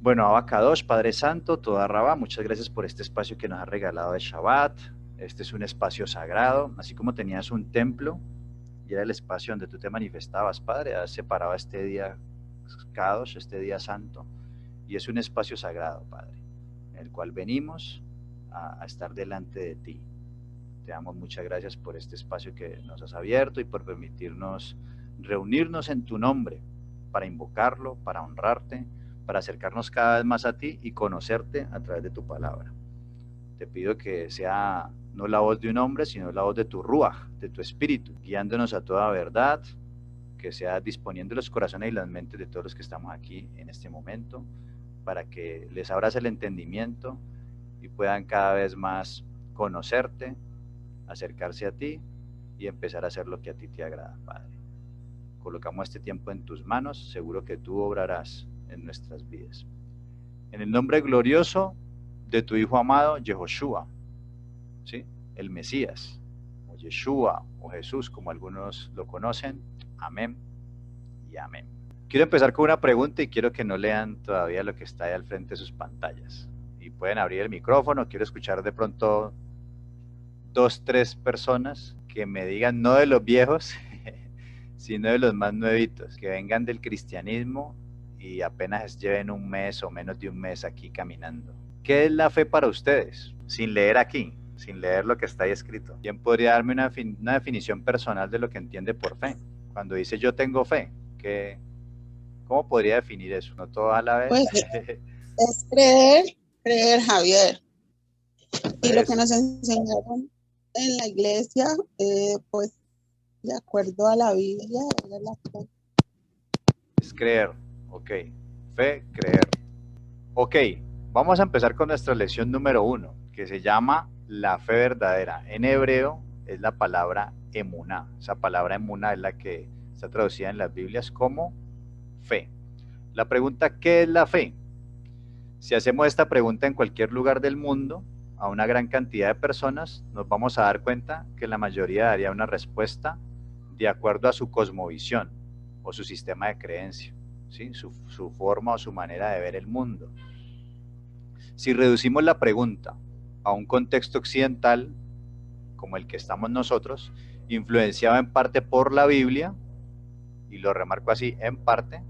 Bueno, Abacadosh, Padre Santo, toda Rabá, muchas gracias por este espacio que nos ha regalado de Shabbat. Este es un espacio sagrado, así como tenías un templo y era el espacio donde tú te manifestabas, Padre, has separado este día Kadosh, este día santo, y es un espacio sagrado, Padre, en el cual venimos a estar delante de ti. Te damos muchas gracias por este espacio que nos has abierto y por permitirnos reunirnos en tu nombre para invocarlo, para honrarte, para acercarnos cada vez más a ti y conocerte a través de tu palabra. Te pido que sea no la voz de un hombre, sino la voz de tu Ruach, de tu espíritu, guiándonos a toda verdad, que sea disponiendo los corazones y las mentes de todos los que estamos aquí en este momento, para que les abras el entendimiento y puedan cada vez más conocerte, acercarse a ti y empezar a hacer lo que a ti te agrada, Padre. Colocamos este tiempo en tus manos, seguro que tú obrarás en nuestras vidas. En el nombre glorioso de tu Hijo amado, Yehoshua, ¿sí? El Mesías, o Yeshua, o Jesús, como algunos lo conocen. Amén y amén. Quiero empezar con una pregunta y quiero que no lean todavía lo que está ahí al frente de sus pantallas. Y pueden abrir el micrófono, quiero escuchar de pronto 2, 3 personas que me digan, no de los viejos, sino de los más nuevitos, que vengan del cristianismo y apenas lleven un mes o menos de un mes aquí caminando. ¿Qué es la fe para ustedes? Sin leer aquí, sin leer lo que está ahí escrito. ¿Quién podría darme una definición personal de lo que entiende por fe? Cuando dice yo tengo fe, ¿cómo podría definir eso? ¿No todo a la vez? Pues es creer, Javier. Y lo que nos enseñaron en la iglesia, pues de acuerdo a la Biblia, era la fe. Es creer, ok. Fe, creer. Ok, vamos a empezar con nuestra lección número 1, que se llama la fe verdadera. En hebreo es la palabra emuná. Esa palabra emuná es la que está traducida en las Biblias como fe. La pregunta, ¿qué es la fe? Si hacemos esta pregunta en cualquier lugar del mundo, a una gran cantidad de personas, nos vamos a dar cuenta que la mayoría daría una respuesta de acuerdo a su cosmovisión o su sistema de creencia, ¿sí? su forma o su manera de ver el mundo. Si reducimos la pregunta a un contexto occidental, como el que estamos nosotros, influenciado en parte por la Biblia, y lo remarco así, en parte,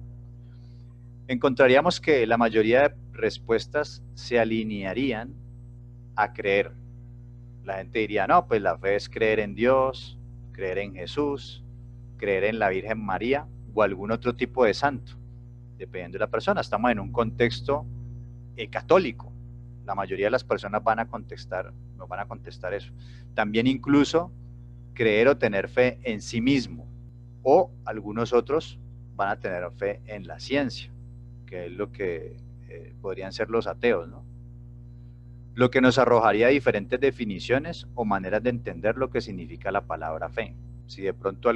encontraríamos que la mayoría de respuestas se alinearían a creer. La gente diría, no, pues la fe es creer en Dios, creer en Jesús, creer en la Virgen María o algún otro tipo de santo, dependiendo de la persona. Estamos en un contexto católico. La mayoría de las personas nos van a contestar eso. También incluso creer o tener fe en sí mismo, o algunos otros van a tener fe en la ciencia, que es lo que podrían ser los ateos, ¿no? Lo que nos arrojaría diferentes definiciones o maneras de entender lo que significa la palabra fe. Si de pronto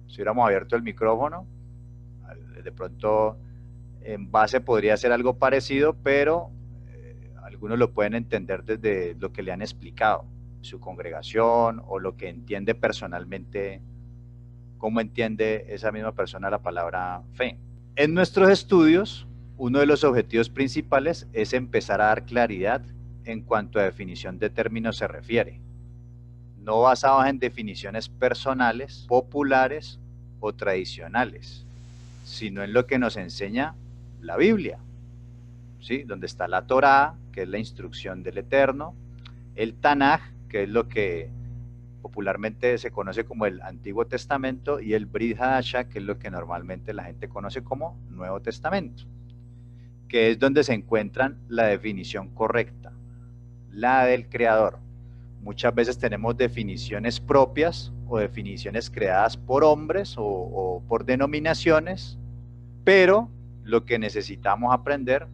si hubiéramos abierto el micrófono, de pronto en base podría ser algo parecido, pero algunos lo pueden entender desde lo que le han explicado, su congregación o lo que entiende personalmente, cómo entiende esa misma persona la palabra fe. En nuestros estudios, uno de los objetivos principales es empezar a dar claridad en cuanto a definición de términos se refiere, no basados en definiciones personales, populares o tradicionales, sino en lo que nos enseña la Biblia, ¿sí? Donde está la Torá, que es la instrucción del Eterno, el Tanaj, que es lo que popularmente se conoce como el Antiguo Testamento, y el Brit Hadashah, que es lo que normalmente la gente conoce como Nuevo Testamento, que es donde se encuentran la definición correcta, la del Creador. Muchas veces tenemos definiciones propias o definiciones creadas por hombres o por denominaciones, pero lo que necesitamos aprender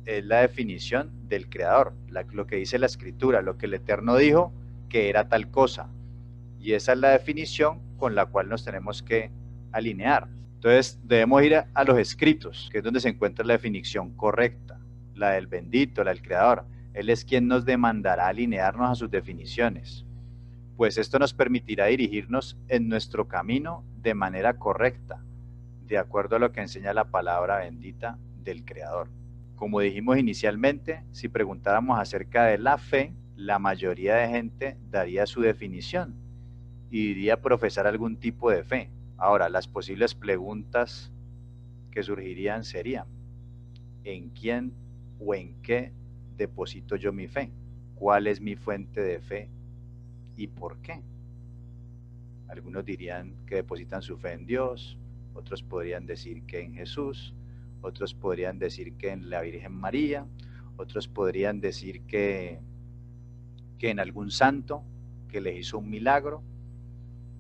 es la definición del Creador, lo que dice la Escritura, lo que el Eterno dijo que era tal cosa. Y esa es la definición con la cual nos tenemos que alinear. Entonces debemos ir a los escritos, que es donde se encuentra la definición correcta, la del bendito, la del Creador. Él es quien nos demandará alinearnos a sus definiciones, pues esto nos permitirá dirigirnos en nuestro camino de manera correcta, de acuerdo a lo que enseña la palabra bendita del Creador. Como dijimos inicialmente, si preguntáramos acerca de la fe, la mayoría de gente daría su definición y diría profesar algún tipo de fe. Ahora, las posibles preguntas que surgirían serían: ¿en quién o en qué deposito yo mi fe? ¿Cuál es mi fuente de fe y por qué? Algunos dirían que depositan su fe en Dios, otros podrían decir que en Jesús, otros podrían decir que en la Virgen María, otros podrían decir que en algún santo que les hizo un milagro.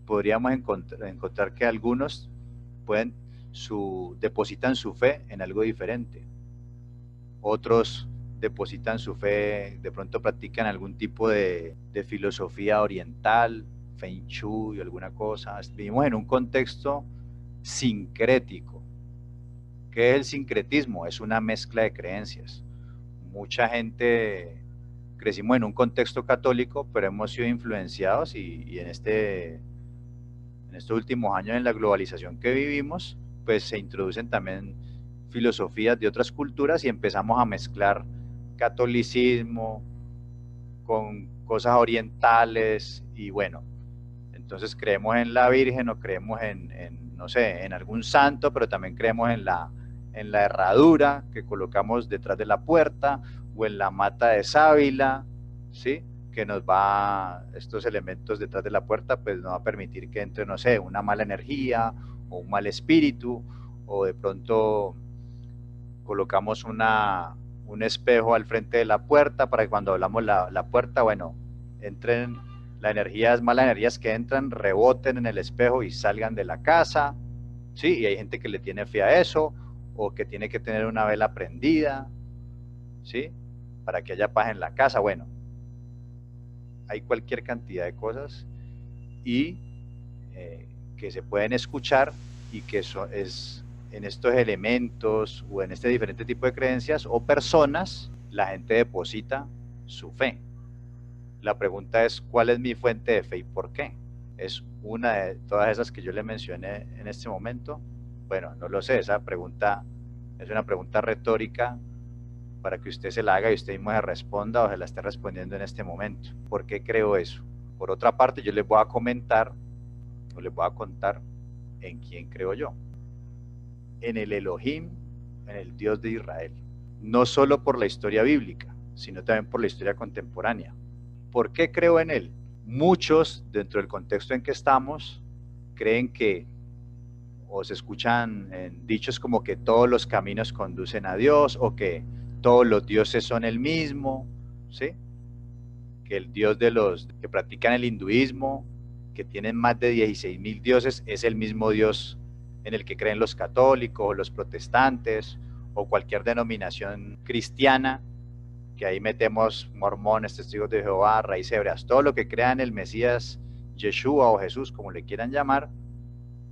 Podríamos encontrar que algunos depositan su fe en algo diferente. Otros depositan su fe, de pronto practican algún tipo de filosofía oriental, Feng Shui o alguna cosa. Vivimos en un contexto sincrético. ¿Qué es el sincretismo? Es una mezcla de creencias. Mucha gente crecimos en un contexto católico, pero hemos sido influenciados y en estos últimos años, en la globalización que vivimos, pues se introducen también filosofías de otras culturas y empezamos a mezclar catolicismo con cosas orientales y bueno, entonces creemos en la Virgen o creemos no sé, en algún santo, pero también creemos en la herradura que colocamos detrás de la puerta o en la mata de sábila, ¿sí? Que nos estos elementos detrás de la puerta, pues nos va a permitir que entre, no sé, una mala energía o un mal espíritu, o de pronto colocamos un espejo al frente de la puerta para que cuando hablamos la puerta, bueno, entren malas energías que entran, reboten en el espejo y salgan de la casa, ¿sí? Y hay gente que le tiene fe a eso, o que tiene que tener una vela prendida, ¿sí? Para que haya paz en la casa. Bueno, hay cualquier cantidad de cosas y que se pueden escuchar y que es en estos elementos o en este diferente tipo de creencias o personas, la gente deposita su fe. La pregunta es: ¿cuál es mi fuente de fe y por qué? ¿Es una de todas esas que yo le mencioné en este momento? Bueno, no lo sé, esa pregunta es una pregunta retórica para que usted se la haga y usted mismo se responda o se la esté respondiendo en este momento. ¿Por qué creo eso? Por otra parte, yo les voy a comentar o les voy a contar en quién creo yo. En el Elohim, en el Dios de Israel. No solo por la historia bíblica, sino también por la historia contemporánea. ¿Por qué creo en él? Muchos, dentro del contexto en que estamos, creen que, o se escuchan dichos como que todos los caminos conducen a Dios, o que todos los dioses son el mismo, ¿sí? Que el Dios de los que practican el hinduismo, que tienen más de 16,000 dioses, es el mismo Dios en el que creen los católicos, los protestantes, o cualquier denominación cristiana, que ahí metemos mormones, testigos de Jehová, raíces hebreas, todo lo que crean el Mesías, Yeshua o Jesús, como le quieran llamar,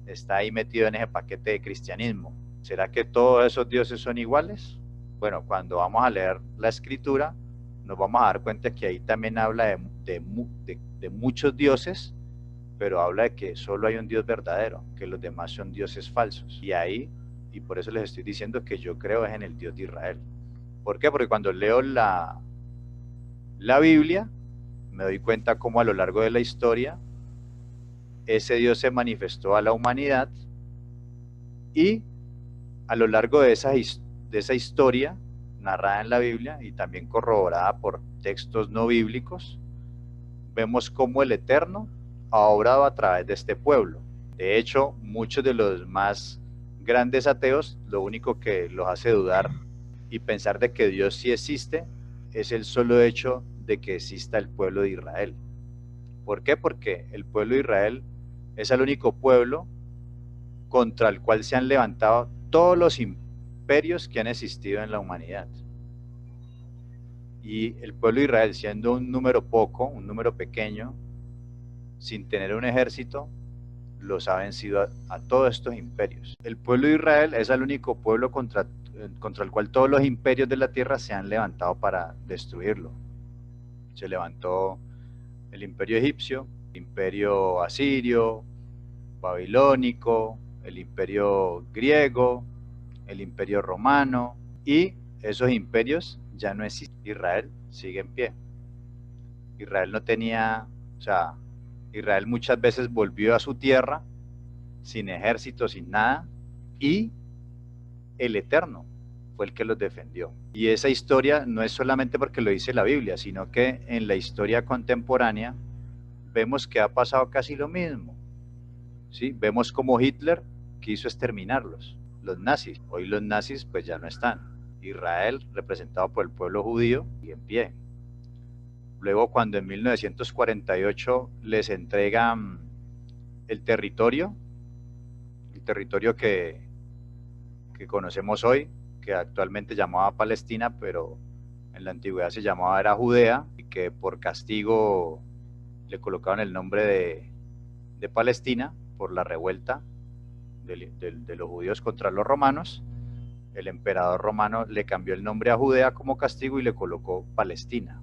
está ahí metido en ese paquete de cristianismo. ¿Será que todos esos dioses son iguales? Bueno, cuando vamos a leer la escritura, nos vamos a dar cuenta que ahí también habla de muchos dioses, pero habla de que solo hay un Dios verdadero, que los demás son dioses falsos. Y por eso les estoy diciendo que yo creo es en el Dios de Israel. ¿Por qué? Porque cuando leo la Biblia, me doy cuenta cómo a lo largo de la historia ese Dios se manifestó a la humanidad y a lo largo de esa historia narrada en la Biblia y también corroborada por textos no bíblicos, vemos cómo el Eterno ha obrado a través de este pueblo. De hecho, muchos de los más grandes ateos, lo único que los hace dudar y pensar de que Dios sí existe es el solo hecho de que exista el pueblo de Israel. ¿Por qué? Porque el pueblo de Israel es el único pueblo contra el cual se han levantado todos los imperios que han existido en la humanidad. Y el pueblo de Israel, siendo un número un número pequeño, sin tener un ejército, los ha vencido a todos estos imperios. El pueblo de Israel es el único pueblo contra el cual todos los imperios de la tierra se han levantado para destruirlo. Se levantó el imperio egipcio, el imperio asirio, babilónico, el imperio griego, el imperio romano, y esos imperios ya no existen. Israel sigue en pie. Israel no tenía, o sea, Israel muchas veces volvió a su tierra sin ejército, sin nada, y el Eterno fue el que los defendió. Y esa historia no es solamente porque lo dice la Biblia, sino que en la historia contemporánea vemos que ha pasado casi lo mismo. ¿Sí? Vemos como Hitler quiso exterminarlos, los nazis. Hoy los nazis pues ya no están. Israel, representado por el pueblo judío, y en pie. Luego, cuando en 1948 les entregan el territorio que conocemos hoy, que actualmente llamaba Palestina, pero en la antigüedad se llamaba era Judea, y que por castigo le colocaron el nombre de Palestina por la revuelta de los judíos contra los romanos. El emperador romano le cambió el nombre a Judea como castigo y le colocó Palestina.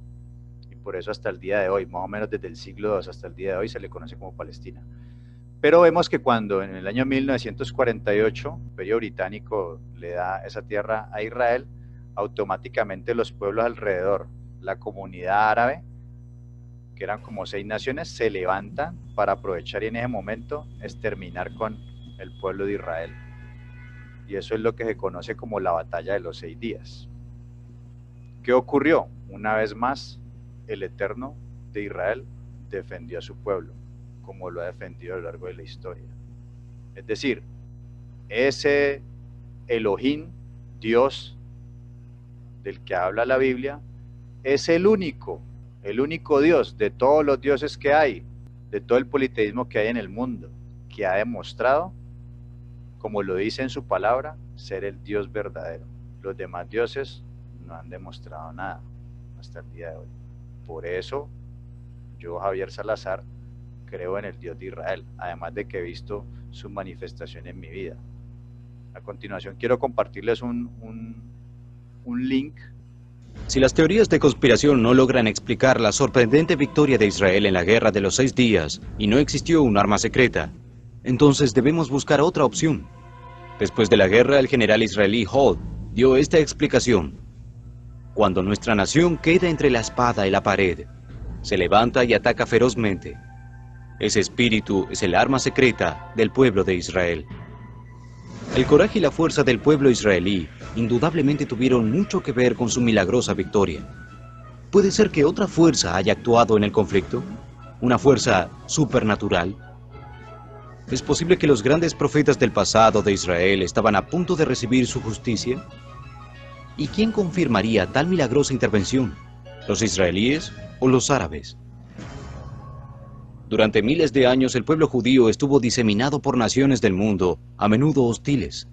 Y por eso hasta el día de hoy, más o menos desde el siglo II hasta el día de hoy, se le conoce como Palestina. Pero vemos que cuando en el año 1948 el Imperio Británico le da esa tierra a Israel, automáticamente los pueblos alrededor, la comunidad árabe, que eran como 6 naciones, se levantan para aprovechar y en ese momento exterminar con el pueblo de Israel. Y eso es lo que se conoce como la batalla de los 6 días. ¿Qué ocurrió? Una vez más, el Eterno de Israel defendió a su pueblo, como lo ha defendido a lo largo de la historia. Es decir, ese Elohim, Dios del que habla la Biblia, es el único Dios de todos los dioses que hay, de todo el politeísmo que hay en el mundo, que ha demostrado, como lo dice en su palabra, ser el Dios verdadero. Los demás dioses no han demostrado nada hasta el día de hoy. Por eso, yo, Javier Salazar, creo en el Dios de Israel, además de que he visto su manifestación en mi vida. A continuación quiero compartirles un link. Si las teorías de conspiración no logran explicar la sorprendente victoria de Israel en la guerra de los 6 días y no existió un arma secreta, entonces debemos buscar otra opción. Después de la guerra, el general israelí Holt dio esta explicación. Cuando nuestra nación queda entre la espada y la pared, se levanta y ataca ferozmente. Ese espíritu es el arma secreta del pueblo de Israel. El coraje y la fuerza del pueblo israelí indudablemente tuvieron mucho que ver con su milagrosa victoria. ¿Puede ser que otra fuerza haya actuado en el conflicto? ¿Una fuerza supernatural? ¿Es posible que los grandes profetas del pasado de Israel estaban a punto de recibir su justicia? ¿Y quién confirmaría tal milagrosa intervención? ¿Los israelíes o los árabes? Durante miles de años el pueblo judío estuvo diseminado por naciones del mundo, a menudo hostiles.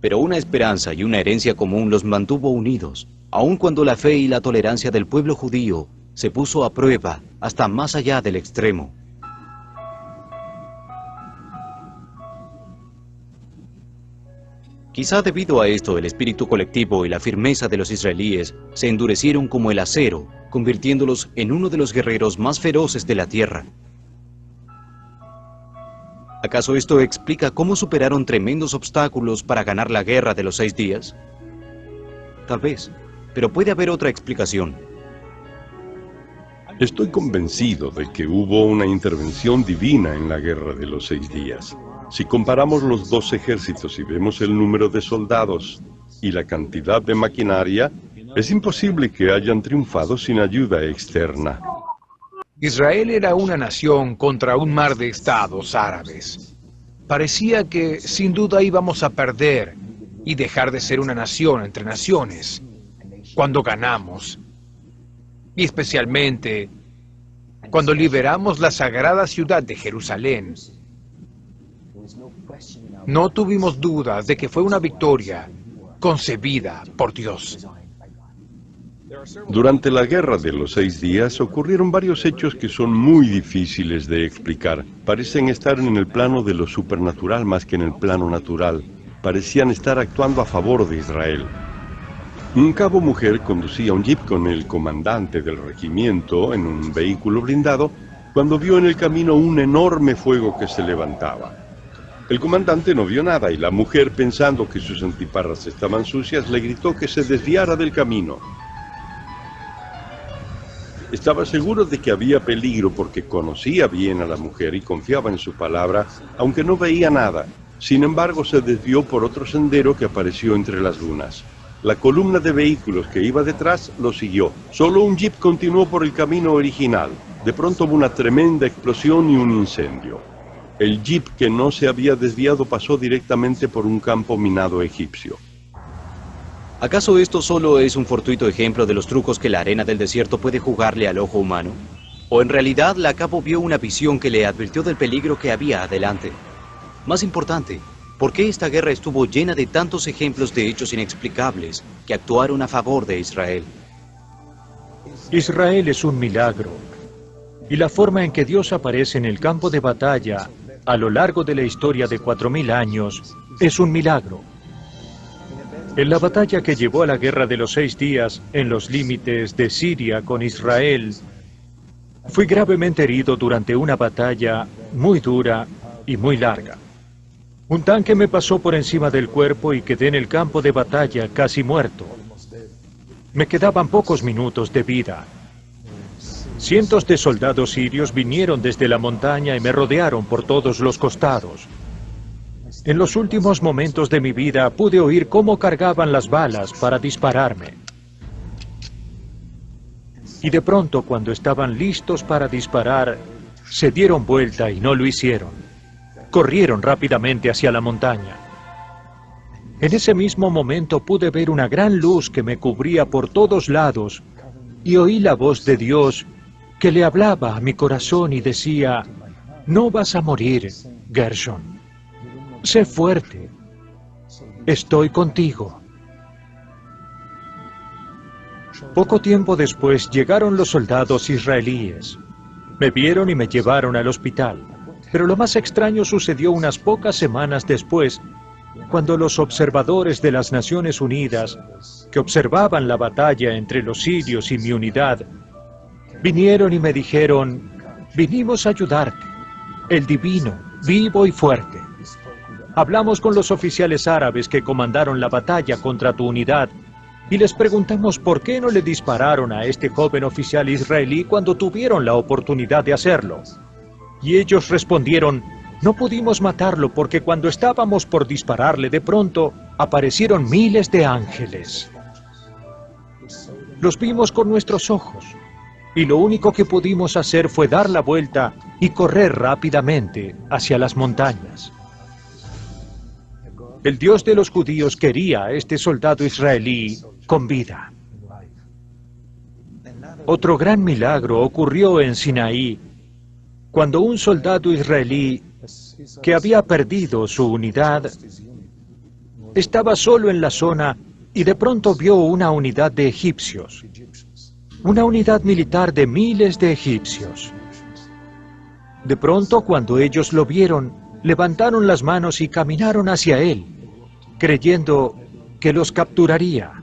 Pero una esperanza y una herencia común los mantuvo unidos, aun cuando la fe y la tolerancia del pueblo judío se puso a prueba hasta más allá del extremo. Quizá debido a esto el espíritu colectivo y la firmeza de los israelíes se endurecieron como el acero, convirtiéndolos en uno de los guerreros más feroces de la tierra. ¿Acaso esto explica cómo superaron tremendos obstáculos para ganar la guerra de los 6 días? Tal vez, pero puede haber otra explicación. Estoy convencido de que hubo una intervención divina en la guerra de los 6 días. Si comparamos los 2 ejércitos y vemos el número de soldados y la cantidad de maquinaria, es imposible que hayan triunfado sin ayuda externa. Israel era una nación contra un mar de estados árabes. Parecía que sin duda íbamos a perder y dejar de ser una nación entre naciones cuando ganamos. Y especialmente cuando liberamos la sagrada ciudad de Jerusalén. No tuvimos dudas de que fue una victoria concebida por Dios. Durante la guerra de los 6 días ocurrieron varios hechos que son muy difíciles de explicar. Parecen estar en el plano de lo supernatural más que en el plano natural. Parecían estar actuando a favor de Israel. Un cabo mujer conducía un jeep con el comandante del regimiento en un vehículo blindado cuando vio en el camino un enorme fuego que se levantaba. El comandante no vio nada y la mujer, pensando que sus antiparras estaban sucias, le gritó que se desviara del camino. Estaba seguro de que había peligro porque conocía bien a la mujer y confiaba en su palabra, aunque no veía nada. Sin embargo, se desvió por otro sendero que apareció entre las dunas. La columna de vehículos que iba detrás lo siguió. Solo un jeep continuó por el camino original. De pronto hubo una tremenda explosión y un incendio. El jeep que no se había desviado pasó directamente por un campo minado egipcio. ¿Acaso esto solo es un fortuito ejemplo de los trucos que la arena del desierto puede jugarle al ojo humano? ¿O en realidad la cabo vio una visión que le advirtió del peligro que había adelante? Más importante, ¿por qué esta guerra estuvo llena de tantos ejemplos de hechos inexplicables que actuaron a favor de Israel? Israel es un milagro, y la forma en que Dios aparece en el campo de batalla a lo largo de la historia de 4000 años es un milagro. En la batalla que llevó a la guerra de los 6 días en los límites de Siria con Israel, fui gravemente herido durante una batalla muy dura y muy larga. Un tanque me pasó por encima del cuerpo y quedé en el campo de batalla casi muerto. Me quedaban pocos minutos de vida. Cientos de soldados sirios vinieron desde la montaña y me rodearon por todos los costados. En los últimos momentos de mi vida pude oír cómo cargaban las balas para dispararme. Y de pronto, cuando estaban listos para disparar, se dieron vuelta y no lo hicieron. Corrieron rápidamente hacia la montaña. En ese mismo momento pude ver una gran luz que me cubría por todos lados y oí la voz de Dios que le hablaba a mi corazón y decía: no vas a morir, Gershon. Sé fuerte. Estoy contigo. Poco tiempo después llegaron los soldados israelíes. Me vieron y me llevaron al hospital. Pero lo más extraño sucedió unas pocas semanas después, cuando los observadores de las Naciones Unidas, que observaban la batalla entre los sirios y mi unidad, vinieron y me dijeron: vinimos a ayudarte, el divino, vivo y fuerte. Hablamos con los oficiales árabes que comandaron la batalla contra tu unidad y les preguntamos por qué no le dispararon a este joven oficial israelí cuando tuvieron la oportunidad de hacerlo. Y ellos respondieron: no pudimos matarlo porque cuando estábamos por dispararle de pronto aparecieron miles de ángeles. Los vimos con nuestros ojos y lo único que pudimos hacer fue dar la vuelta y correr rápidamente hacia las montañas. El Dios de los judíos quería a este soldado israelí con vida. Otro gran milagro ocurrió en Sinaí, cuando un soldado israelí que había perdido su unidad estaba solo en la zona y de pronto vio una unidad de egipcios, una unidad militar de miles de egipcios. De pronto, cuando ellos lo vieron, levantaron las manos y caminaron hacia él, creyendo que los capturaría.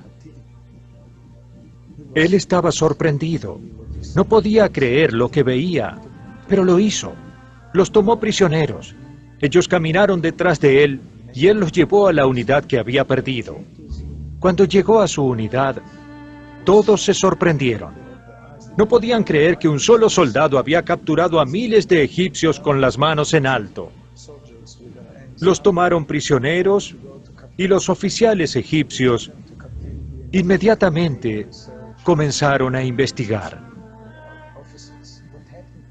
Él estaba sorprendido. No podía creer lo que veía, pero lo hizo. Los tomó prisioneros. Ellos caminaron detrás de él y él los llevó a la unidad que había perdido. Cuando llegó a su unidad, todos se sorprendieron. No podían creer que un solo soldado había capturado a miles de egipcios con las manos en alto. Los tomaron prisioneros y los oficiales egipcios inmediatamente comenzaron a investigar.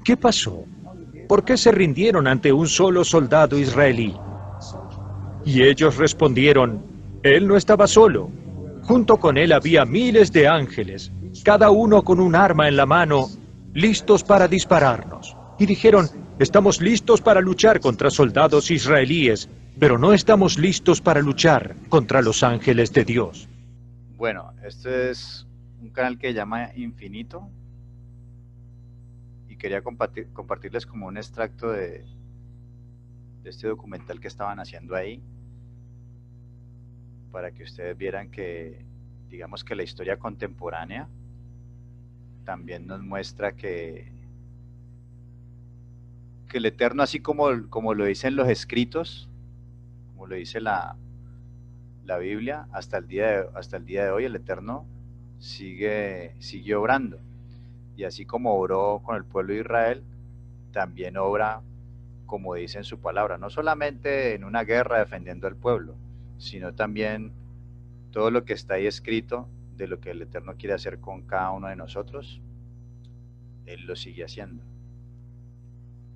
¿Qué pasó? ¿Por qué se rindieron ante un solo soldado israelí? Y ellos respondieron: él no estaba solo. Junto con él había miles de ángeles, cada uno con un arma en la mano, listos para dispararnos. Y dijeron: estamos listos para luchar contra soldados israelíes, pero no estamos listos para luchar contra los ángeles de Dios. Bueno, este es un canal que se llama Infinito y quería compartirles como un extracto de este documental que estaban haciendo ahí, para que ustedes vieran que, digamos que la historia contemporánea también nos muestra que el Eterno, así como lo dicen los escritos, lo dice la Biblia, hasta el día de hoy el Eterno sigue obrando. Y así como obró con el pueblo de Israel, también obra como dice en su palabra, no solamente en una guerra defendiendo al pueblo, sino también todo lo que está ahí escrito de lo que el Eterno quiere hacer con cada uno de nosotros, Él lo sigue haciendo.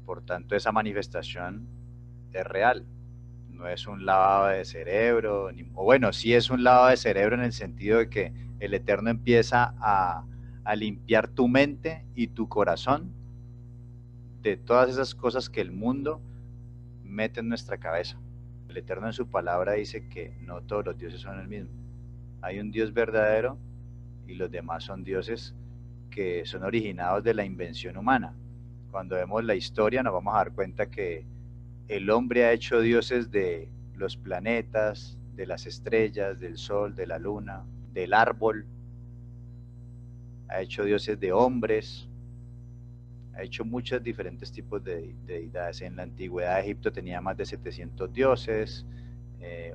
Por tanto, esa manifestación es real, no es un lavado de cerebro, o bueno, sí es un lavado de cerebro en el sentido de que el Eterno empieza a limpiar tu mente y tu corazón de todas esas cosas que el mundo mete en nuestra cabeza. El Eterno en su palabra dice que no todos los dioses son el mismo. Hay un Dios verdadero y los demás son dioses que son originados de la invención humana. Cuando vemos la historia nos vamos a dar cuenta que el hombre ha hecho dioses de los planetas, de las estrellas, del sol, de la luna, del árbol. Ha hecho dioses de hombres. Ha hecho muchos diferentes tipos de deidades. En la antigüedad Egipto tenía más de 700 dioses.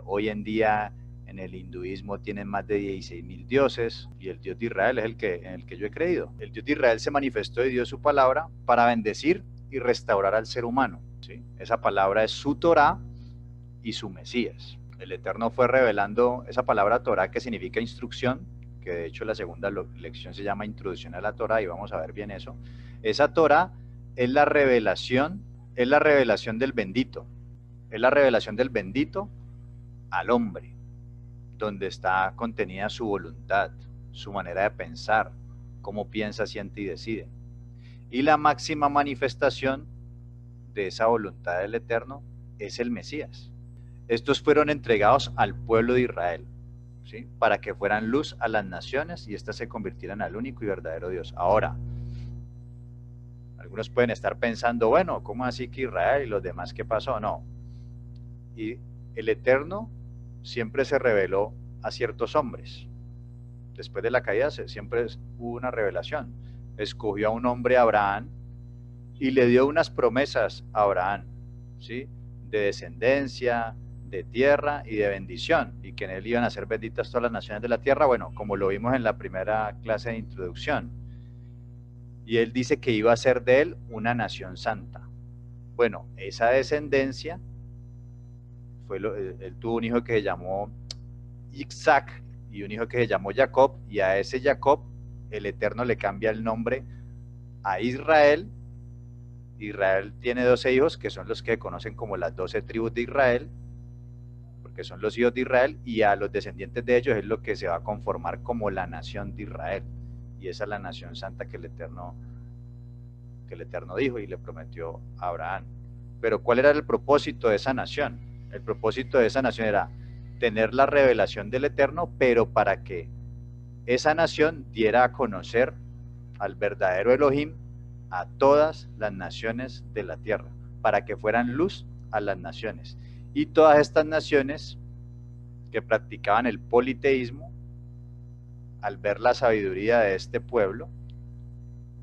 Hoy en día en el hinduismo tienen más de 16.000 dioses. Y el Dios de Israel es en el que yo he creído. El Dios de Israel se manifestó y dio su palabra para bendecir y restaurar al ser humano, ¿sí? Esa palabra es su Torá y su Mesías. El Eterno fue revelando esa palabra Torá, que significa instrucción, que de hecho la segunda lección se llama Introducción a la Torá, y vamos a ver bien eso. Esa Torá es la revelación del bendito, es la revelación del bendito al hombre, donde está contenida su voluntad, su manera de pensar, cómo piensa, siente y decide. Y la máxima manifestación de esa voluntad del Eterno es el Mesías. Estos fueron entregados al pueblo de Israel, ¿sí? Para que fueran luz a las naciones y éstas se convirtieran al único y verdadero Dios. Ahora, algunos pueden estar pensando, bueno, ¿cómo así que Israel y los demás qué pasó? No. Y el Eterno siempre se reveló a ciertos hombres. Después de la caída siempre hubo una revelación. Escogió a un hombre, Abraham, y le dio unas promesas a Abraham, ¿sí? De descendencia, de tierra y de bendición, y que en él iban a ser benditas todas las naciones de la tierra, bueno, como lo vimos en la primera clase de introducción. Y él dice que iba a ser de él una nación santa. Bueno, esa descendencia, él tuvo un hijo que se llamó Isaac y un hijo que se llamó Jacob, y a ese Jacob el Eterno le cambia el nombre a Israel. Israel tiene 12 hijos, que son los que conocen como las 12 tribus de Israel, porque son los hijos de Israel, y a los descendientes de ellos es lo que se va a conformar como la nación de Israel. Y esa es la nación santa que el Eterno dijo y le prometió a Abraham. Pero ¿cuál era el propósito de esa nación? El propósito de esa nación era tener la revelación del Eterno, pero para que esa nación diera a conocer al verdadero Elohim a todas las naciones de la tierra, para que fueran luz a las naciones. Y todas estas naciones que practicaban el politeísmo, al ver la sabiduría de este pueblo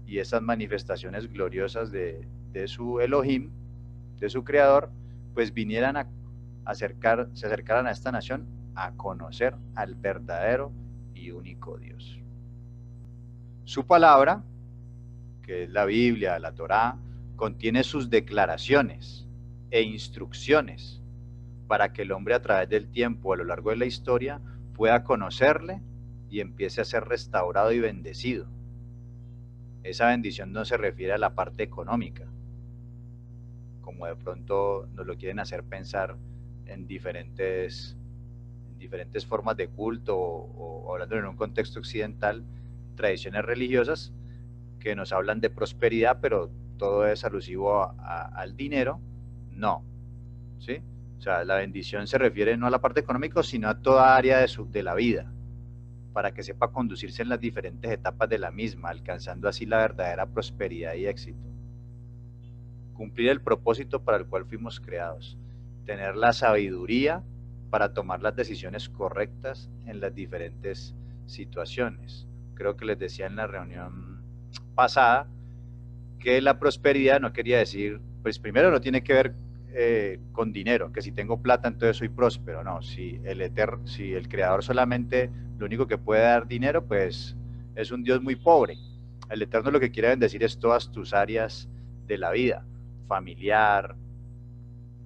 y esas manifestaciones gloriosas de su Elohim, de su creador, pues vinieran se acercaran a esta nación a conocer al verdadero y único Dios. Su palabra, que es la Biblia, la Torá, contiene sus declaraciones e instrucciones para que el hombre a través del tiempo, a lo largo de la historia, pueda conocerle y empiece a ser restaurado y bendecido. Esa bendición no se refiere a la parte económica, como de pronto nos lo quieren hacer pensar en diferentes formas de culto o hablando en un contexto occidental, tradiciones religiosas que nos hablan de prosperidad, pero todo es alusivo al dinero. No, ¿sí? O sea, la bendición se refiere no a la parte económica, sino a toda área de la vida, para que sepa conducirse en las diferentes etapas de la misma, alcanzando así la verdadera prosperidad y éxito. Cumplir el propósito para el cual fuimos creados, tener la sabiduría para tomar las decisiones correctas en las diferentes situaciones. Creo que les decía en la reunión pasada que la prosperidad no quería decir, pues primero no tiene que ver con dinero, que si tengo plata entonces soy próspero. No, si el Creador solamente lo único que puede dar dinero, pues es un Dios muy pobre. El Eterno lo que quiere bendecir es todas tus áreas de la vida, familiar,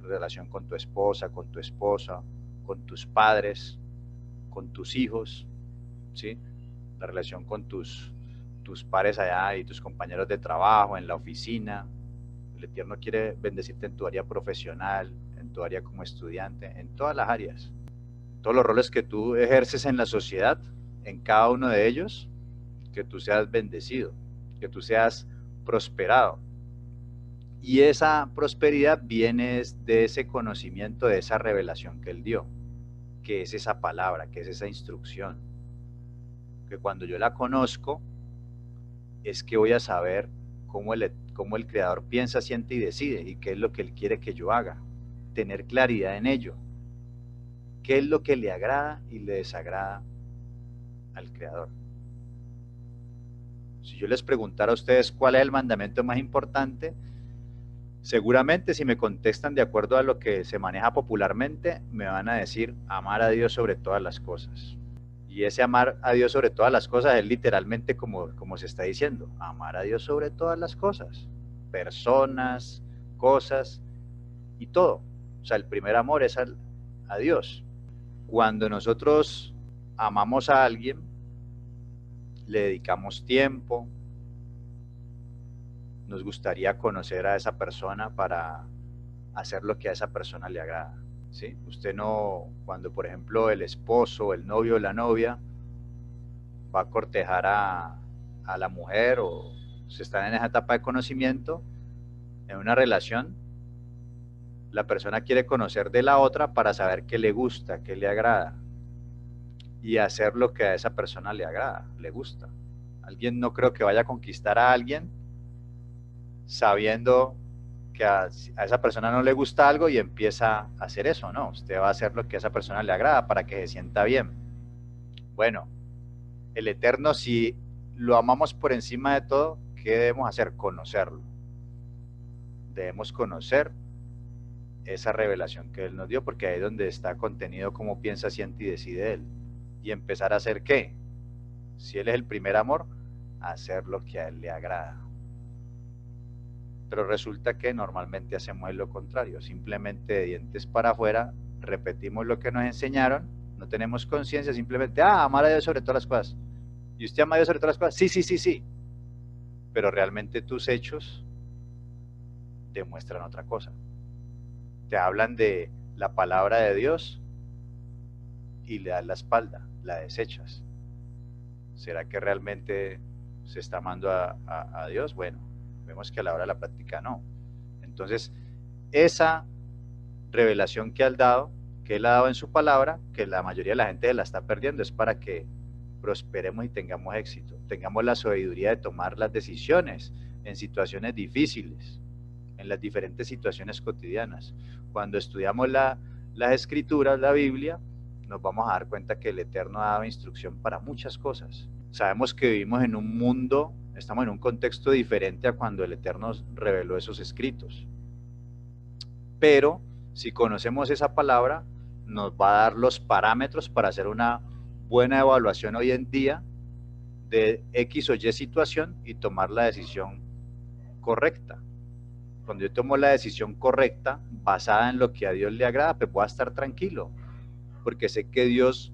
relación con tu esposa, con tu esposa, con tus padres, con tus hijos, ¿sí? La relación con tus pares allá y tus compañeros de trabajo, en la oficina. El Eterno quiere bendecirte en tu área profesional, en tu área como estudiante, en todas las áreas. Todos los roles que tú ejerces en la sociedad, en cada uno de ellos, que tú seas bendecido, que tú seas prosperado. Y esa prosperidad viene de ese conocimiento, de esa revelación que Él dio, que es esa palabra, que es esa instrucción. Que cuando yo la conozco, es que voy a saber cómo el Creador piensa, siente y decide, y qué es lo que Él quiere que yo haga. Tener claridad en ello. ¿Qué es lo que le agrada y le desagrada al Creador? Si yo les preguntara a ustedes cuál es el mandamiento más importante, seguramente si me contestan de acuerdo a lo que se maneja popularmente, me van a decir amar a Dios sobre todas las cosas. Y ese amar a Dios sobre todas las cosas es literalmente como se está diciendo, amar a Dios sobre todas las cosas, personas, cosas y todo. O sea, el primer amor es a Dios. Cuando nosotros amamos a alguien, le dedicamos tiempo, nos gustaría conocer a esa persona para hacer lo que a esa persona le agrada. ¿Sí? Usted no, cuando por ejemplo el esposo, el novio o la novia va a cortejar a la mujer o se están en esa etapa de conocimiento, en una relación, la persona quiere conocer de la otra para saber qué le gusta, qué le agrada y hacer lo que a esa persona le agrada, le gusta. Alguien no creo que vaya a conquistar a alguien sabiendo que a esa persona no le gusta algo y empieza a hacer eso, no, usted va a hacer lo que a esa persona le agrada para que se sienta bien. Bueno, el Eterno, si lo amamos por encima de todo, ¿qué debemos hacer? Conocerlo. Debemos conocer esa revelación que Él nos dio, porque ahí es donde está contenido cómo piensa, siente y decide Él. Y empezar a hacer ¿qué? Si Él es el primer amor, hacer lo que a Él le agrada. Pero resulta que normalmente hacemos lo contrario, simplemente de dientes para afuera, repetimos lo que nos enseñaron, no tenemos conciencia, simplemente, amar a Dios sobre todas las cosas. ¿Y usted ama a Dios sobre todas las cosas? Sí, sí, sí, sí. Pero realmente tus hechos demuestran otra cosa. Te hablan de la palabra de Dios y le das la espalda, la desechas. ¿Será que realmente se está amando a Dios? Bueno, vemos que a la hora de la práctica no. Entonces, esa revelación que Él ha dado en su palabra, que la mayoría de la gente la está perdiendo, es para que prosperemos y tengamos éxito, tengamos la sabiduría de tomar las decisiones en situaciones difíciles, en las diferentes situaciones cotidianas. Cuando estudiamos las escrituras, la Biblia, nos vamos a dar cuenta que el Eterno ha dado instrucción para muchas cosas. Sabemos que vivimos en un mundo, estamos en un contexto diferente a cuando el Eterno reveló esos escritos. Pero si conocemos esa palabra, nos va a dar los parámetros para hacer una buena evaluación hoy en día de X o Y situación y tomar la decisión correcta. Cuando yo tomo la decisión correcta, basada en lo que a Dios le agrada, pues voy a estar tranquilo, porque sé que Dios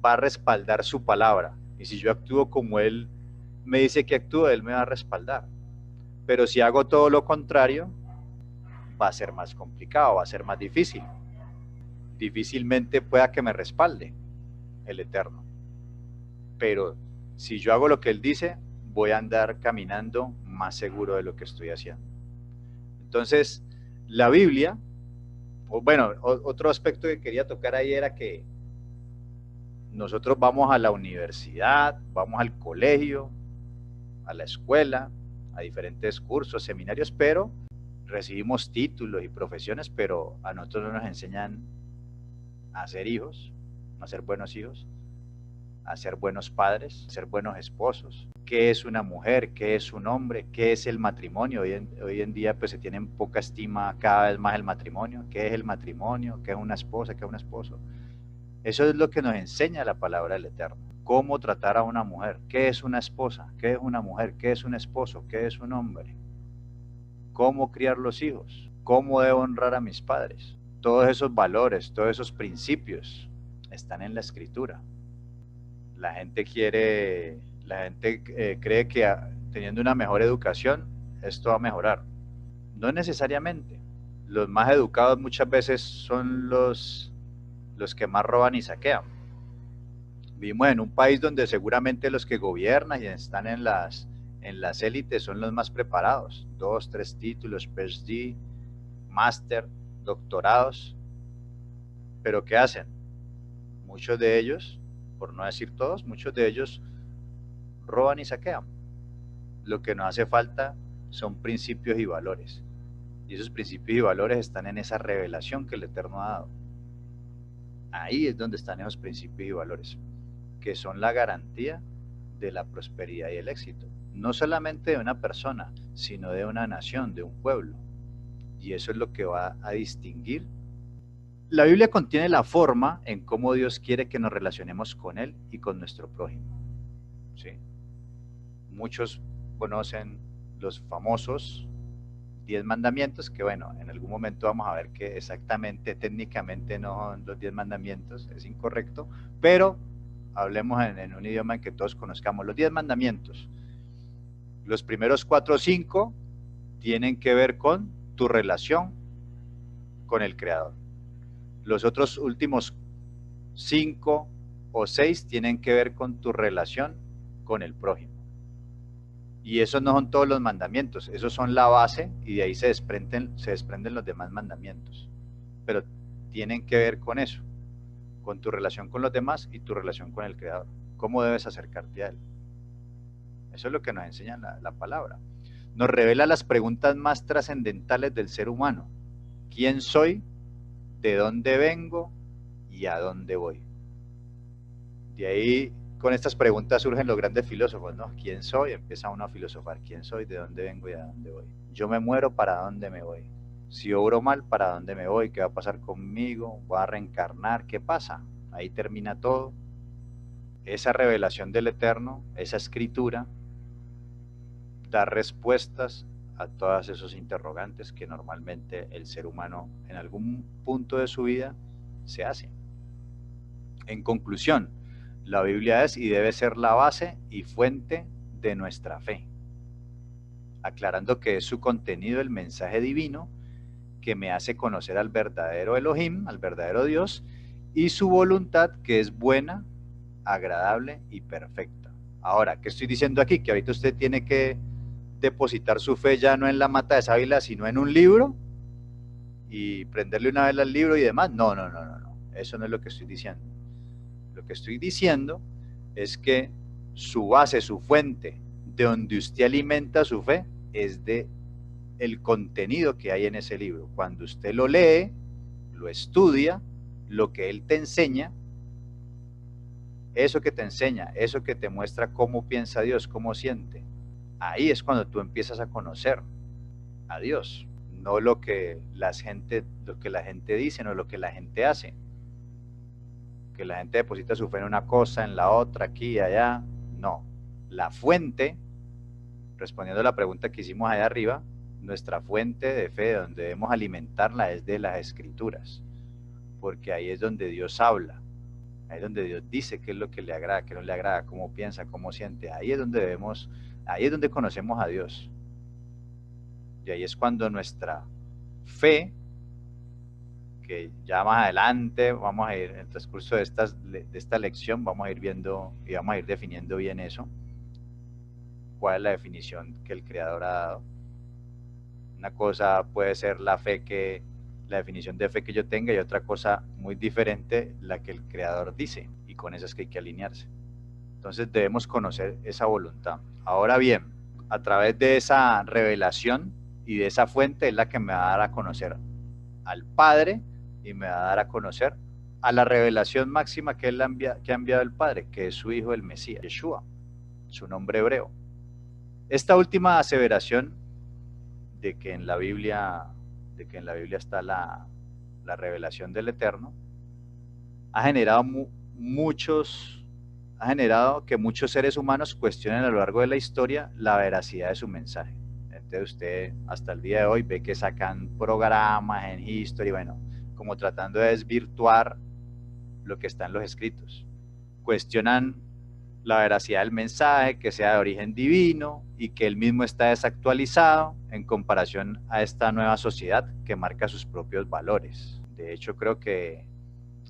va a respaldar su palabra. Y si yo actúo como Él me dice que actúe, Él me va a respaldar. Pero si hago todo lo contrario, va a ser más complicado, va a ser más difícil. Difícilmente pueda que me respalde el Eterno. Pero si yo hago lo que Él dice, voy a andar caminando más seguro de lo que estoy haciendo. Entonces, la Biblia, bueno, otro aspecto que quería tocar ahí era que nosotros vamos a la universidad, vamos al colegio, a la escuela, a diferentes cursos, seminarios, pero recibimos títulos y profesiones, pero a nosotros no nos enseñan a ser hijos, a ser buenos hijos, a ser buenos padres, a ser buenos esposos. ¿Qué es una mujer? ¿Qué es un hombre? ¿Qué es el matrimonio? Hoy en día pues se tiene poca estima cada vez más el matrimonio. ¿Qué es el matrimonio? ¿Qué es una esposa? ¿Qué es un esposo? Eso es lo que nos enseña la palabra del Eterno. Cómo tratar a una mujer. ¿Qué es una esposa? ¿Qué es una mujer? ¿Qué es un esposo? ¿Qué es un hombre? Cómo criar los hijos. Cómo debo honrar a mis padres. Todos esos valores, todos esos principios están en la Escritura. La gente cree que teniendo una mejor educación, esto va a mejorar. No necesariamente. Los más educados muchas veces son los que más roban y saquean. Vivimos en un país donde seguramente los que gobiernan y están en las élites son los más preparados. 2, 3 títulos, PhD, máster, doctorados. ¿Pero qué hacen? Muchos de ellos, por no decir todos, muchos de ellos roban y saquean. Lo que nos hace falta son principios y valores. Y esos principios y valores están en esa revelación que el Eterno ha dado. Ahí es donde están esos principios y valores, que son la garantía de la prosperidad y el éxito. No solamente de una persona, sino de una nación, de un pueblo. Y eso es lo que va a distinguir. La Biblia contiene la forma en cómo Dios quiere que nos relacionemos con Él y con nuestro prójimo. ¿Sí? Muchos conocen los famosos 10 mandamientos, que bueno, en algún momento vamos a ver que exactamente, técnicamente no son los 10 mandamientos, es incorrecto, pero hablemos en un idioma en que todos conozcamos los 10 mandamientos. Los primeros 4 o 5 tienen que ver con tu relación con el Creador. Los otros últimos 5 o 6 tienen que ver con tu relación con el prójimo. Y esos no son todos los mandamientos, esos son la base y de ahí se desprenden los demás mandamientos. Pero tienen que ver con eso, con tu relación con los demás y tu relación con el Creador. ¿Cómo debes acercarte a Él? Eso es lo que nos enseña la palabra. Nos revela las preguntas más trascendentales del ser humano. ¿Quién soy? ¿De dónde vengo? ¿Y a dónde voy? De ahí, con estas preguntas surgen los grandes filósofos, ¿no? ¿Quién soy? Empieza uno a filosofar. ¿Quién soy? ¿De dónde vengo? ¿Y a dónde voy? Yo me muero, ¿para dónde me voy? Si obro mal, ¿para dónde me voy? ¿Qué va a pasar conmigo? ¿Voy a reencarnar? ¿Qué pasa? Ahí termina todo. Esa revelación del Eterno, esa escritura, da respuestas a todos esos interrogantes que normalmente el ser humano en algún punto de su vida se hace. En conclusión, la Biblia es y debe ser la base y fuente de nuestra fe, aclarando que es su contenido el mensaje divino que me hace conocer al verdadero Elohim, al verdadero Dios, y su voluntad que es buena, agradable y perfecta. Ahora, ¿qué estoy diciendo aquí? Que ahorita usted tiene que depositar su fe ya no en la mata de sábila, sino en un libro y prenderle una vela al libro y demás. No, eso no es lo que estoy diciendo. Lo que estoy diciendo es que su base, su fuente, de donde usted alimenta su fe, es de el contenido que hay en ese libro. Cuando usted lo lee, lo estudia, lo que él te enseña, eso que te enseña, eso que te muestra cómo piensa Dios, cómo siente, ahí es cuando tú empiezas a conocer a Dios, no lo que la gente dice, no lo que la gente hace. Que la gente deposita su fe en una cosa, en la otra, aquí y allá. No. La fuente, respondiendo a la pregunta que hicimos allá arriba, nuestra fuente de fe, donde debemos alimentarla, es de las Escrituras. Porque ahí es donde Dios habla. Ahí es donde Dios dice qué es lo que le agrada, qué no le agrada, cómo piensa, cómo siente. Ahí es donde conocemos a Dios. Y ahí es cuando nuestra fe, que ya más adelante vamos a ir, en el transcurso de esta lección, vamos a ir viendo y vamos a ir definiendo bien eso. ¿Cuál es la definición que el Creador ha dado? Una cosa puede ser la definición de fe que yo tenga, y otra cosa muy diferente, la que el Creador dice, y con eso es que hay que alinearse. Entonces debemos conocer esa voluntad. Ahora bien, a través de esa revelación y de esa fuente es la que me va a dar a conocer al Padre y me va a dar a conocer a la revelación máxima que que ha enviado el Padre, que es su Hijo el Mesías, Yeshua, su nombre hebreo. Esta última aseveración de que en la Biblia está la revelación del Eterno, ha generado que muchos seres humanos cuestionen a lo largo de la historia la veracidad de su mensaje. Entonces usted hasta el día de hoy ve que sacan programas en History, bueno, como tratando de desvirtuar lo que está en los escritos. Cuestionan la veracidad del mensaje, que sea de origen divino y que él mismo está desactualizado en comparación a esta nueva sociedad que marca sus propios valores. De hecho, creo que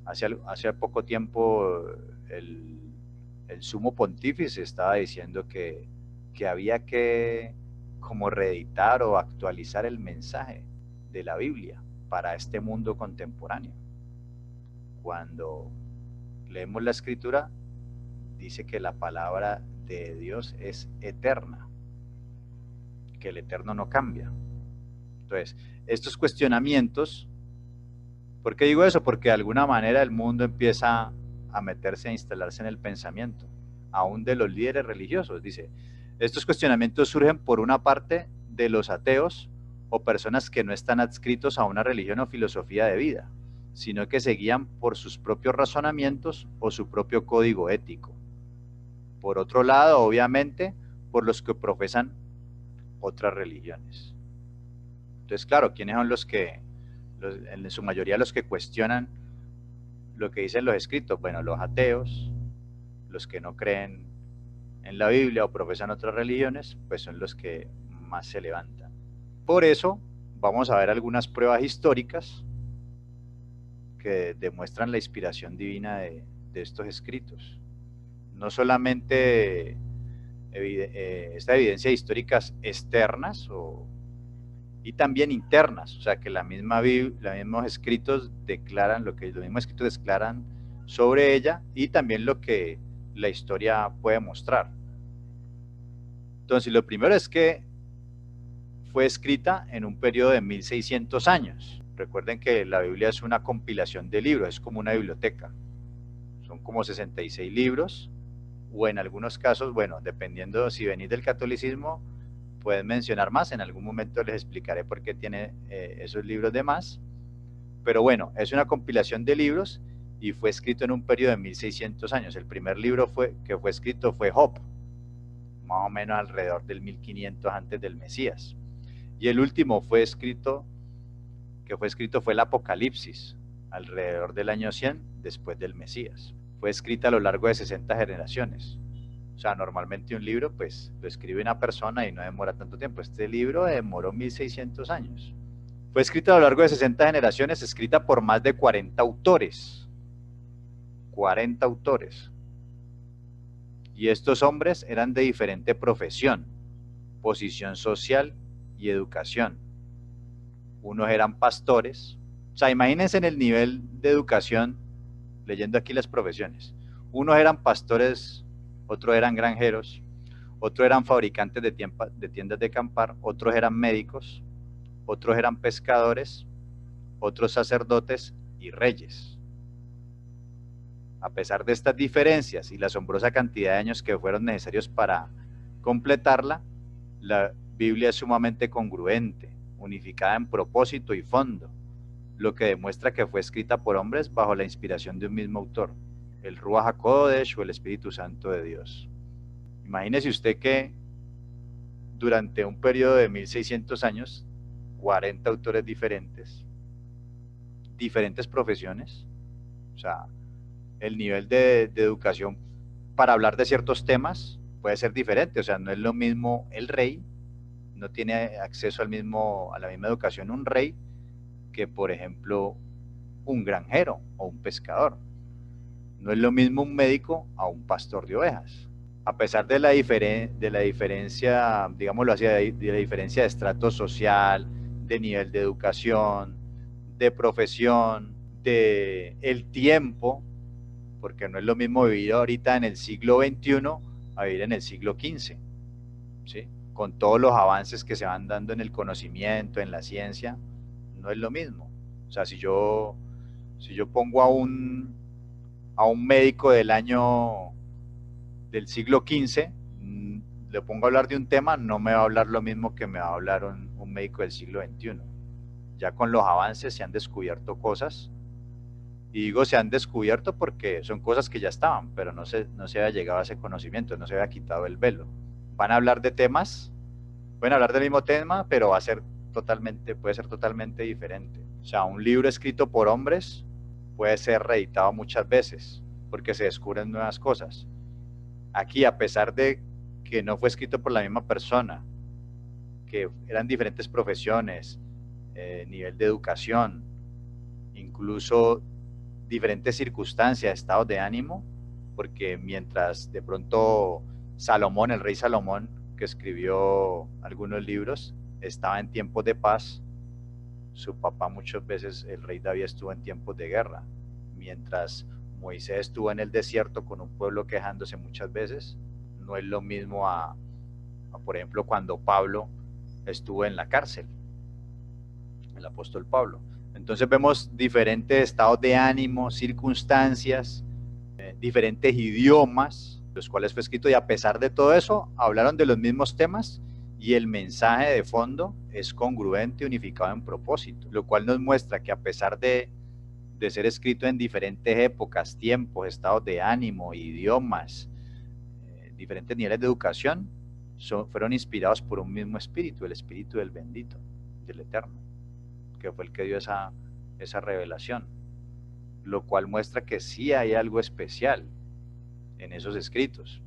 hace poco tiempo el sumo pontífice estaba diciendo que había que como reeditar o actualizar el mensaje de la Biblia para este mundo contemporáneo. Cuando leemos la Escritura, dice que la palabra de Dios es eterna, que el eterno no cambia. Entonces, estos cuestionamientos, ¿por qué digo eso? Porque de alguna manera el mundo empieza a meterse, a instalarse en el pensamiento, aún de los líderes religiosos. Dice, estos cuestionamientos surgen por una parte de los ateos o personas que no están adscritos a una religión o filosofía de vida, sino que se guían por sus propios razonamientos o su propio código ético. Por otro lado, obviamente, por los que profesan otras religiones. Entonces, claro, ¿quiénes son en su mayoría los que cuestionan lo que dicen los escritos? Bueno, los ateos, los que no creen en la Biblia o profesan otras religiones, pues son los que más se levantan. Por eso, vamos a ver algunas pruebas históricas que demuestran la inspiración divina de estos escritos. No solamente esta evidencia históricas externas y también internas, o sea que los mismos escritos declaran sobre ella y también lo que la historia puede mostrar. Entonces, lo primero es que fue escrita en un periodo de 1600 años. Recuerden que la Biblia es una compilación de libros, es como una biblioteca. Son como 66 libros, o en algunos casos, bueno, dependiendo si venís del catolicismo, pueden mencionar más. En algún momento les explicaré por qué tiene esos libros de más. Pero bueno, es una compilación de libros y fue escrito en un periodo de 1600 años. El primer libro que fue escrito fue Job, más o menos alrededor del 1500 antes del Mesías. Y el último que fue escrito fue el Apocalipsis, alrededor del año 100 después del Mesías. Fue escrita a lo largo de 60 generaciones. O sea, normalmente un libro pues lo escribe una persona y no demora tanto tiempo. Este libro demoró 1600 años. Fue escrita a lo largo de 60 generaciones, escrita por más de 40 autores. 40 autores. Y estos hombres eran de diferente profesión, posición social y educación. Unos eran pastores. O sea, imagínense en el nivel de educación, leyendo aquí las profesiones. Unos eran pastores, otros eran granjeros, otros eran fabricantes de tiendas de acampar, otros eran médicos, otros eran pescadores, otros sacerdotes y reyes. A pesar de estas diferencias y la asombrosa cantidad de años que fueron necesarios para completarla, la Biblia es sumamente congruente, unificada en propósito y fondo, lo que demuestra que fue escrita por hombres bajo la inspiración de un mismo autor, el Ruach HaKodesh o el Espíritu Santo de Dios. Imagínese usted que durante un periodo de 1600 años, 40 autores diferentes profesiones, o sea, el nivel de educación para hablar de ciertos temas puede ser diferente. O sea, no es lo mismo el rey, no tiene acceso a la misma educación un rey que, por ejemplo, un granjero o un pescador. No es lo mismo un médico a un pastor de ovejas. A pesar de la diferencia, digámoslo así, de la diferencia de estrato social, de nivel de educación, de profesión, de el tiempo, porque no es lo mismo vivir ahorita en el siglo XXI a vivir en el siglo XV, ¿sí? Con todos los avances que se van dando en el conocimiento, en la ciencia, no es lo mismo. O sea, si yo Si yo pongo a un médico del siglo XV, le pongo a hablar de un tema, no me va a hablar lo mismo que me va a hablar un médico del siglo XXI. Ya con los avances se han descubierto cosas, y digo se han descubierto porque son cosas que ya estaban, pero no se había llegado a ese conocimiento, no se había quitado el velo. Van a hablar de temas, pueden hablar del mismo tema, pero puede ser totalmente diferente. O sea, un libro escrito por hombres puede ser reeditado muchas veces, porque se descubren nuevas cosas. Aquí, a pesar de que no fue escrito por la misma persona, que eran diferentes profesiones, nivel de educación, incluso diferentes circunstancias, estados de ánimo, porque mientras de pronto Salomón, el rey Salomón, que escribió algunos libros, estaba en tiempos de paz, su papá muchas veces, el rey David, estuvo en tiempos de guerra, mientras Moisés estuvo en el desierto con un pueblo quejándose muchas veces. No es lo mismo por ejemplo, cuando Pablo estuvo en la cárcel, el apóstol Pablo. Entonces vemos diferentes estados de ánimo, circunstancias, diferentes idiomas, los cuales fue escrito, y a pesar de todo eso, hablaron de los mismos temas, y el mensaje de fondo es congruente y unificado en propósito, lo cual nos muestra que a pesar de ser escrito en diferentes épocas, tiempos, estados de ánimo, idiomas, diferentes niveles de educación, fueron inspirados por un mismo espíritu, el espíritu del bendito, del eterno, que fue el que dio esa revelación, lo cual muestra que sí hay algo especial en esos escritos.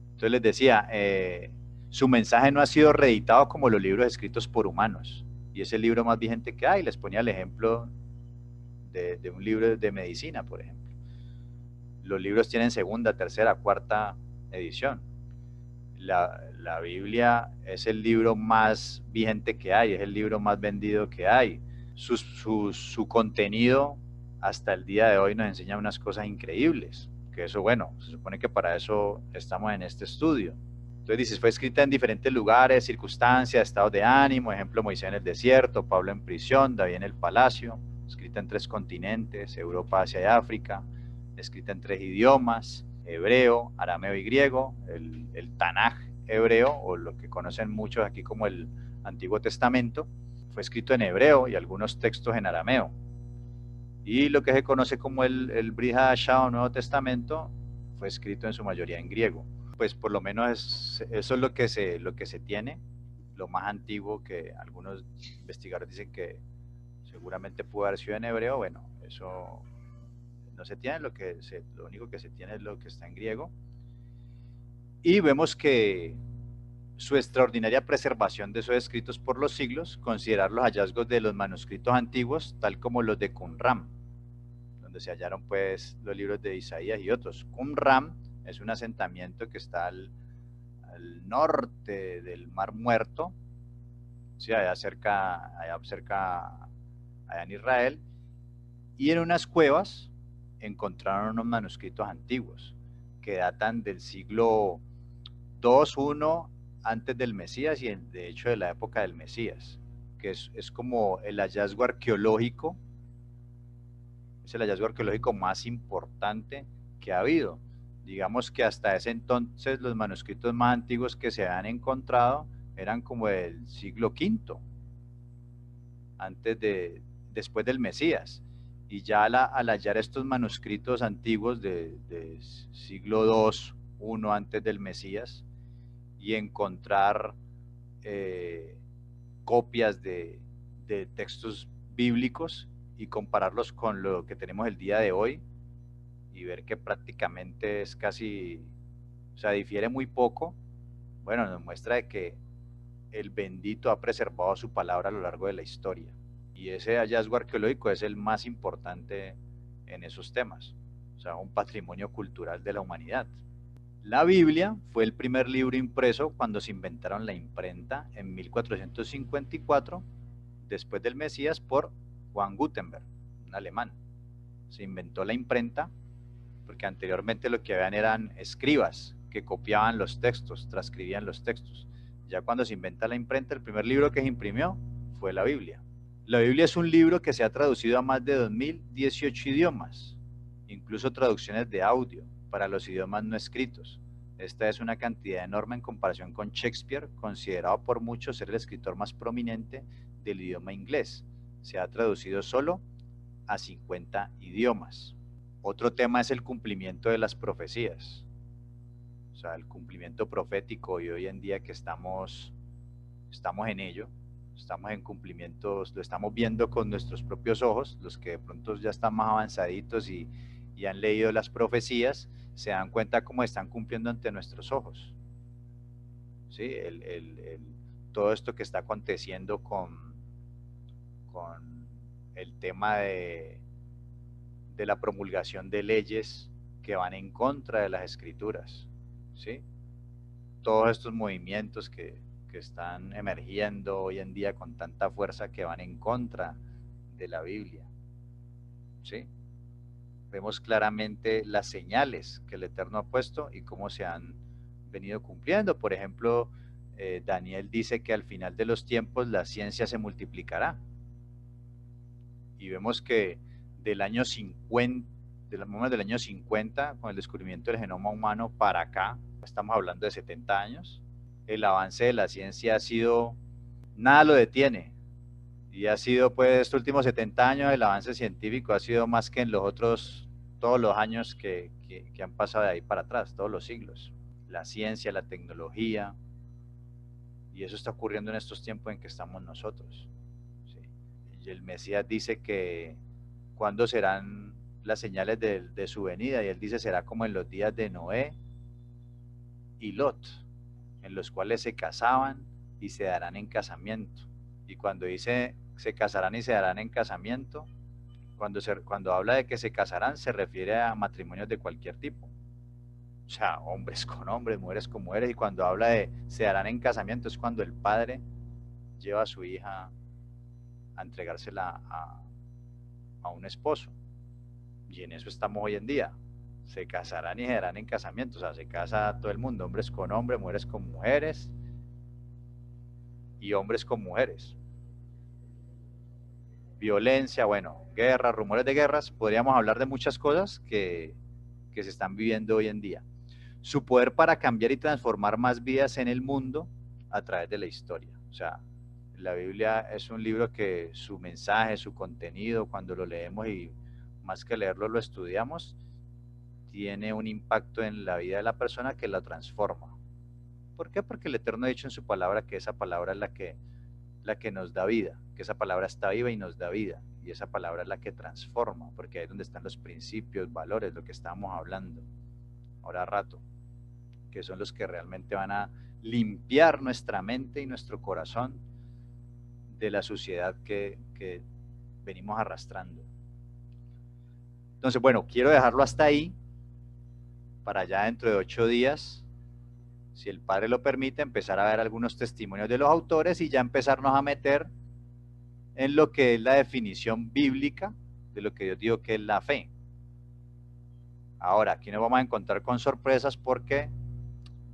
Entonces les decía, su mensaje no ha sido reeditado como los libros escritos por humanos, y es el libro más vigente que hay. Les ponía el ejemplo de un libro de medicina, por ejemplo. Los libros tienen segunda, tercera, cuarta edición. La Biblia es el libro más vigente que hay, es el libro más vendido que hay. Su contenido hasta el día de hoy nos enseña unas cosas increíbles, que eso, bueno, se supone que para eso estamos en este estudio. Entonces dices, fue escrita en diferentes lugares, circunstancias, estados de ánimo, ejemplo, Moisés en el desierto, Pablo en prisión, David en el palacio, escrita en 3 continentes, Europa, Asia y África, escrita en 3 idiomas, hebreo, arameo y griego, el Tanaj hebreo, o lo que conocen muchos aquí como el Antiguo Testamento, fue escrito en hebreo y algunos textos en arameo. Y lo que se conoce como el Brit Hadashah o Nuevo Testamento fue escrito en su mayoría en griego. Pues por lo menos eso es lo que se tiene, lo más antiguo, que algunos investigadores dicen que seguramente pudo haber sido en hebreo. Bueno, eso no se tiene, lo único que se tiene es lo que está en griego. Y vemos que su extraordinaria preservación de esos escritos por los siglos, considerar los hallazgos de los manuscritos antiguos, tal como los de Qumran, donde se hallaron pues los libros de Isaías y otros. Qumran es un asentamiento que está al norte del Mar Muerto, ¿sí? allá cerca en Israel, y en unas cuevas encontraron unos manuscritos antiguos que datan del siglo II, I antes del Mesías, y de hecho de la época del Mesías, que es como el hallazgo arqueológico, es el hallazgo arqueológico más importante que ha habido. Digamos que hasta ese entonces los manuscritos más antiguos que se habían encontrado eran como del siglo V, después del Mesías. Y ya al hallar estos manuscritos antiguos de siglo II, I antes del Mesías, y encontrar copias de textos bíblicos y compararlos con lo que tenemos el día de hoy, y ver que prácticamente es casi, o sea, difiere muy poco, bueno, nos muestra de que el bendito ha preservado su palabra a lo largo de la historia. Y ese hallazgo arqueológico es el más importante en esos temas, o sea, un patrimonio cultural de la humanidad. La Biblia fue el primer libro impreso cuando se inventaron la imprenta en 1454, después del Mesías, por Juan Gutenberg, un alemán. Se inventó la imprenta porque anteriormente lo que habían eran escribas que copiaban los textos, transcribían los textos. Ya cuando se inventa la imprenta, el primer libro que se imprimió fue la Biblia. La Biblia es un libro que se ha traducido a más de 2018 idiomas, incluso traducciones de audio para los idiomas no escritos. Esta es una cantidad enorme en comparación con Shakespeare, considerado por muchos ser el escritor más prominente del idioma inglés. Se ha traducido solo a 50 idiomas. Otro tema es el cumplimiento de las profecías, o sea, el cumplimiento profético, y hoy en día que estamos en ello, estamos en cumplimientos, lo estamos viendo con nuestros propios ojos. Los que de pronto ya están más avanzaditos y han leído las profecías, se dan cuenta cómo están cumpliendo ante nuestros ojos. ¿Sí? Todo esto que está aconteciendo con el tema de la promulgación de leyes que van en contra de las escrituras, ¿sí? Todos estos movimientos que están emergiendo hoy en día con tanta fuerza, que van en contra de la Biblia, ¿sí? Vemos claramente las señales que el Eterno ha puesto y cómo se han venido cumpliendo. Por ejemplo, Daniel dice que al final de los tiempos la ciencia se multiplicará. Y vemos que del año 50, del año 50, con el descubrimiento del genoma humano para acá, estamos hablando de 70 años, el avance de la ciencia ha sido, nada lo detiene. Y ha sido, pues, estos últimos 70 años, el avance científico ha sido más que en los otros, todos los años que han pasado de ahí para atrás, todos los siglos. La ciencia, la tecnología, y eso está ocurriendo en estos tiempos en que estamos nosotros. ¿Sí? Y el Mesías dice que cuándo serán las señales de su venida, y él dice será como en los días de Noé y Lot, en los cuales se casaban y se darán en casamiento. Y cuando dice se casarán y se darán en casamiento, cuando habla de que se casarán, se refiere a matrimonios de cualquier tipo. O sea, hombres con hombres, mujeres con mujeres. Y cuando habla de se darán en casamiento, es cuando el padre lleva a su hija a entregársela a un esposo. Y en eso estamos hoy en día. Se casarán y se darán en casamiento. O sea, se casa todo el mundo, hombres con hombres, mujeres con mujeres y hombres con mujeres. Violencia, bueno, guerra, rumores de guerras. Podríamos hablar de muchas cosas que se están viviendo hoy en día. Su poder para cambiar y transformar más vidas en el mundo a través de la historia. O sea, la Biblia es un libro que su mensaje, su contenido, cuando lo leemos y más que leerlo lo estudiamos, tiene un impacto en la vida de la persona que la transforma. ¿Por qué? Porque el Eterno ha dicho en su palabra que esa palabra es la que nos da vida, que esa palabra está viva y nos da vida, y esa palabra es la que transforma, porque ahí es donde están los principios, valores, lo que estábamos hablando ahora rato, que son los que realmente van a limpiar nuestra mente y nuestro corazón de la suciedad que venimos arrastrando. Entonces, bueno, quiero dejarlo hasta ahí, para ya dentro de 8 días, si el Padre lo permite, empezar a ver algunos testimonios de los autores y ya empezarnos a meter en lo que es la definición bíblica de lo que yo digo que es la fe. Ahora, aquí nos vamos a encontrar con sorpresas porque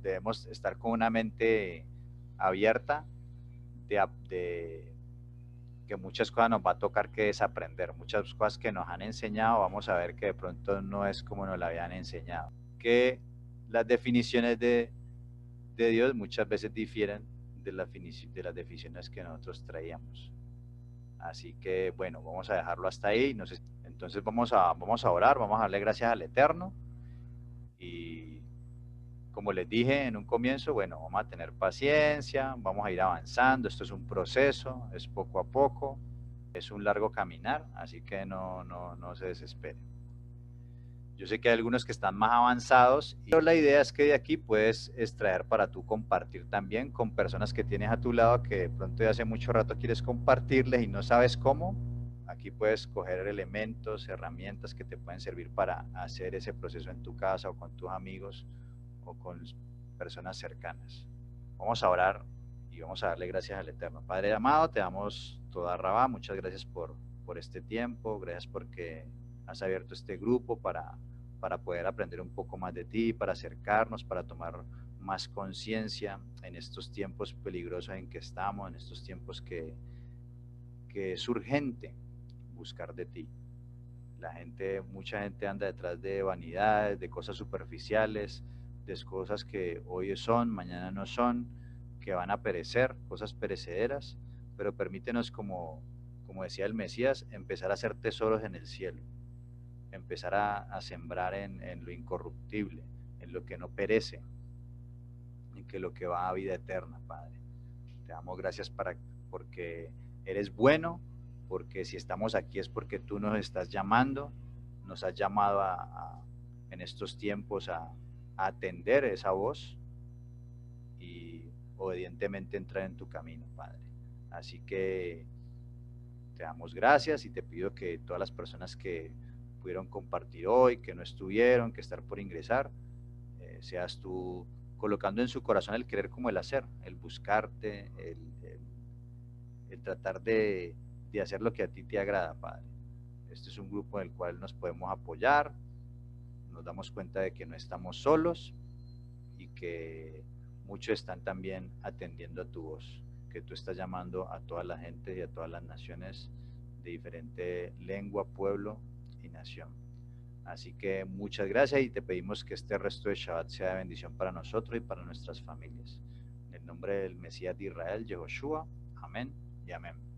debemos estar con una mente abierta de que muchas cosas nos va a tocar que desaprender, muchas cosas que nos han enseñado, vamos a ver que de pronto no es como nos la habían enseñado, que las definiciones de Dios muchas veces difieren de las definiciones que nosotros traíamos. Así que bueno, vamos a dejarlo hasta ahí. Entonces vamos a orar, vamos a darle gracias al Eterno. Y como les dije en un comienzo, bueno, vamos a tener paciencia, vamos a ir avanzando. Esto es un proceso, es poco a poco, es un largo caminar, así que no se desesperen. Yo sé que hay algunos que están más avanzados, pero la idea es que de aquí puedes extraer para tú compartir también con personas que tienes a tu lado que de pronto de hace mucho rato quieres compartirles y no sabes cómo. Aquí puedes coger elementos, herramientas que te pueden servir para hacer ese proceso en tu casa o con tus amigos o con personas cercanas. Vamos a orar y vamos a darle gracias al Eterno. Padre amado, te damos toda Rabá, muchas gracias por este tiempo, gracias porque has abierto este grupo para poder aprender un poco más de ti, para acercarnos, para tomar más conciencia en estos tiempos peligrosos en que estamos, en estos tiempos que que es urgente buscar de ti. Mucha gente anda detrás de vanidades, de cosas superficiales, de cosas que hoy son, mañana no son, que van a perecer, cosas perecederas, pero permítenos, como decía el Mesías, empezar a hacer tesoros en el cielo, empezar a sembrar en lo incorruptible, en lo que no perece, en que lo que va a vida eterna, Padre. Te damos gracias porque eres bueno, porque si estamos aquí es porque tú nos estás llamando, nos has llamado en estos tiempos a atender esa voz y obedientemente entrar en tu camino, Padre. Así que te damos gracias y te pido que todas las personas que pudieron compartir hoy, que no estuvieron, que están por ingresar, seas tú colocando en su corazón el querer como el hacer, el buscarte, el tratar de hacer lo que a ti te agrada, Padre. Este es un grupo en el cual nos podemos apoyar, nos damos cuenta de que no estamos solos y que muchos están también atendiendo a tu voz, que tú estás llamando a toda la gente y a todas las naciones de diferente lengua, pueblo y nación. Así que muchas gracias y te pedimos que este resto de Shabbat sea de bendición para nosotros y para nuestras familias. En el nombre del Mesías de Israel, Yehoshua, amén y amén.